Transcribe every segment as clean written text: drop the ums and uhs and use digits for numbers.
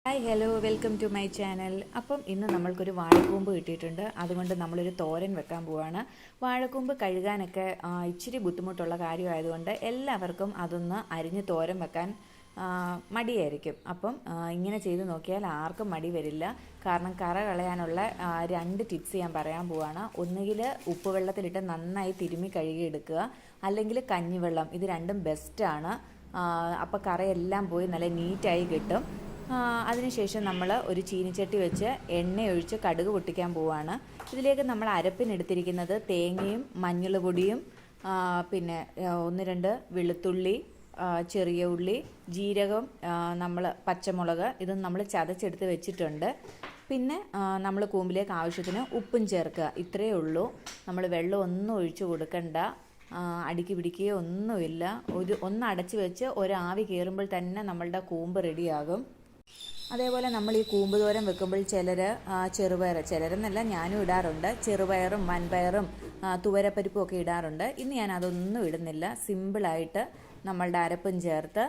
Hi hello welcome to my channel. അപ്പം ഇന്ന് നമ്മൾക്കൊരു വാഴക്കൂമ്പ് കിട്ടിയിട്ടുണ്ട്. അതുകൊണ്ട് നമ്മളൊരു തോരൻ വെക്കാൻ പോവാണ്. വാഴക്കൂമ്പ് കഴുകാനൊക്കെ ഇച്ചിരി ബുദ്ധിമുട്ടുള്ള കാര്യമായതുകൊണ്ട് എല്ലാവർക്കും അതൊന്ന് അരിഞ്ഞ് തോരൻ വെക്കാൻ മടിയായിരിക്കും. അപ്പം ഇങ്ങനെ ചെയ്ത് നോക്കിയാൽ ആർക്കും മടി വരില്ല. കാരണം കറ കളയാനുള്ള 2 ടിപ്സ് ഞാൻ പറയാൻ പോവാണ്. ഒന്നുകിൽ ഉപ്പുവെള്ളത്തിലിട്ട് നന്നായി തിരുമ്മി കഴുകിയെടുക്കുക, അല്ലെങ്കിൽ കഞ്ഞിവെള്ളം. ഇത് രണ്ടും ബെസ്റ്റാണ്. അപ്പോൾ കറയെല്ലാം പോയി നല്ല നീറ്റായി കിട്ടും. അതിനുശേഷം നമ്മൾ ഒരു ചീനിച്ചട്ടി വെച്ച് എണ്ണയൊഴിച്ച് കടുക് പൊട്ടിക്കാൻ പോവുകയാണ്. ഇതിലേക്ക് നമ്മൾ അരപ്പിനെടുത്തിരിക്കുന്നത് തേങ്ങയും മഞ്ഞൾ പൊടിയും പിന്നെ 1-2 വെളുത്തുള്ളി, ചെറിയ ഉള്ളി, ജീരകം, നമ്മൾ പച്ചമുളക് ഇതൊന്നും നമ്മൾ ചതച്ചെടുത്ത് വെച്ചിട്ടുണ്ട്. പിന്നെ നമ്മൾ കൂമ്പിലേക്ക് ആവശ്യത്തിന് ഉപ്പും ചേർക്കുക. ഇത്രയേ ഉള്ളൂ. നമ്മൾ വെള്ളം ഒന്നും ഒഴിച്ച് കൊടുക്കണ്ട, അടുക്കി പിടിക്കുകയോ ഒന്നുമില്ല. ഒന്ന് അടച്ച് വെച്ച് ഒരാവി കയറുമ്പോൾ തന്നെ നമ്മളുടെ കൂമ്പ് റെഡിയാകും. അതേപോലെ നമ്മൾ ഈ കൂമ്പ് തോരൻ വെക്കുമ്പോൾ ചിലർ ചെറുപയർ, ചിലരെന്നല്ല ഞാനും ഇടാറുണ്ട്, ചെറുപയറും വൻപയറും തുവരപ്പരിപ്പും ഒക്കെ ഇടാറുണ്ട്. ഇന്ന് ഞാൻ അതൊന്നും ഇടുന്നില്ല. സിമ്പിളായിട്ട് നമ്മളുടെ അരപ്പും ചേർത്ത്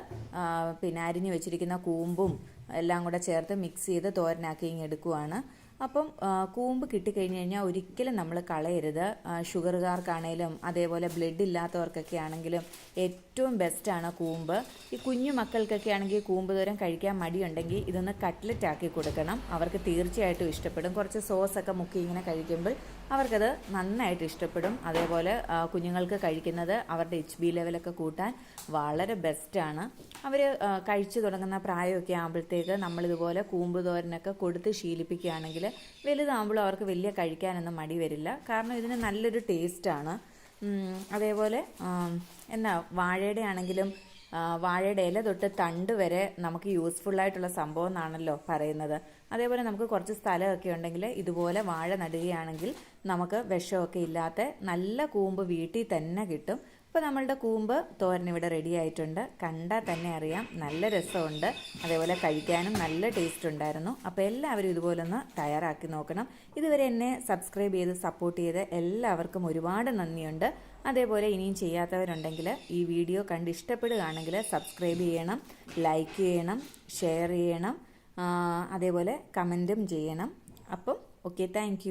പിന്നെ അരിഞ്ഞു വെച്ചിരിക്കുന്ന കൂമ്പും എല്ലാം കൂടെ ചേർത്ത് മിക്സ് ചെയ്ത് തോരനാക്കി എടുക്കുവാണ്. അപ്പം കൂമ്പ് കിട്ടിക്കഴിഞ്ഞ് കഴിഞ്ഞാൽ ഒരിക്കലും നമ്മൾ കളയരുത്. ഷുഗറുകാർക്കാണേലും അതേപോലെ ബ്ലഡ് ഇല്ലാത്തവർക്കൊക്കെ ആണെങ്കിലും ഏറ്റവും ബെസ്റ്റാണ് കൂമ്പ്. ഈ കുഞ്ഞു മക്കൾക്കൊക്കെ ആണെങ്കിൽ കൂമ്പ് തോരൻ കഴിക്കാൻ മടിയുണ്ടെങ്കിൽ ഇതൊന്ന് കട്ട്ലറ്റ് ആക്കി കൊടുക്കണം. അവർക്ക് തീർച്ചയായിട്ടും ഇഷ്ടപ്പെടും. കുറച്ച് സോസൊക്കെ മുക്കി ഇങ്ങനെ കഴിക്കുമ്പോൾ അവർക്കത് നന്നായിട്ട് ഇഷ്ടപ്പെടും. അതേപോലെ കുഞ്ഞുങ്ങൾക്ക് കഴിക്കുന്നത് അവരുടെ HB ലെവലൊക്കെ കൂട്ടാൻ വളരെ ബെസ്റ്റാണ്. അവർ കഴിച്ചു തുടങ്ങുന്ന പ്രായമൊക്കെ ആകുമ്പോഴത്തേക്ക് നമ്മളിതുപോലെ കൂമ്പ് തോരനൊക്കെ കൊടുത്ത് ശീലിപ്പിക്കുകയാണെങ്കിൽ വലുതാകുമ്പോഴും അവർക്ക് വലിയ കഴിക്കാനൊന്നും മടി വരില്ല. കാരണം ഇതിന് നല്ലൊരു ടേസ്റ്റാണ്. അതേപോലെ വാഴയുടെ ആണെങ്കിലും വാഴയുടെ ഇല തൊട്ട് തണ്ട് വരെ നമുക്ക് യൂസ്ഫുള്ളായിട്ടുള്ള സംഭവം എന്നാണല്ലോ പറയുന്നത്. അതേപോലെ നമുക്ക് കുറച്ച് സ്ഥലമൊക്കെ ഉണ്ടെങ്കിൽ ഇതുപോലെ വാഴ നടുകയാണെങ്കിൽ നമുക്ക് വിഷമൊക്കെ ഇല്ലാത്ത നല്ല കൂമ്പ് വീട്ടിൽ തന്നെ കിട്ടും. ഇപ്പോൾ നമ്മളുടെ കൂമ്പ് തോരൻ ഇവിടെ റെഡി ആയിട്ടുണ്ട്. കണ്ടാൽ തന്നെ അറിയാം നല്ല രസമുണ്ട്. അതേപോലെ കഴിക്കാനും നല്ല ടേസ്റ്റ് ഉണ്ടായിരുന്നു. അപ്പോൾ എല്ലാവരും ഇതുപോലെ ഒന്ന് തയ്യാറാക്കി നോക്കണം. ഇതുവരെ എന്നെ സബ്സ്ക്രൈബ് ചെയ്ത് സപ്പോർട്ട് ചെയ്ത് എല്ലാവർക്കും ഒരുപാട് നന്ദിയുണ്ട്. അതേപോലെ ഇനിയും ചെയ്യാത്തവരുണ്ടെങ്കിൽ ഈ വീഡിയോ കണ്ട് ഇഷ്ടപ്പെടുകയാണെങ്കിൽ സബ്സ്ക്രൈബ് ചെയ്യണം, ലൈക്ക് ചെയ്യണം, ഷെയർ ചെയ്യണം, അതേപോലെ കമൻറ്റും ചെയ്യണം. അപ്പം ഓക്കെ, താങ്ക്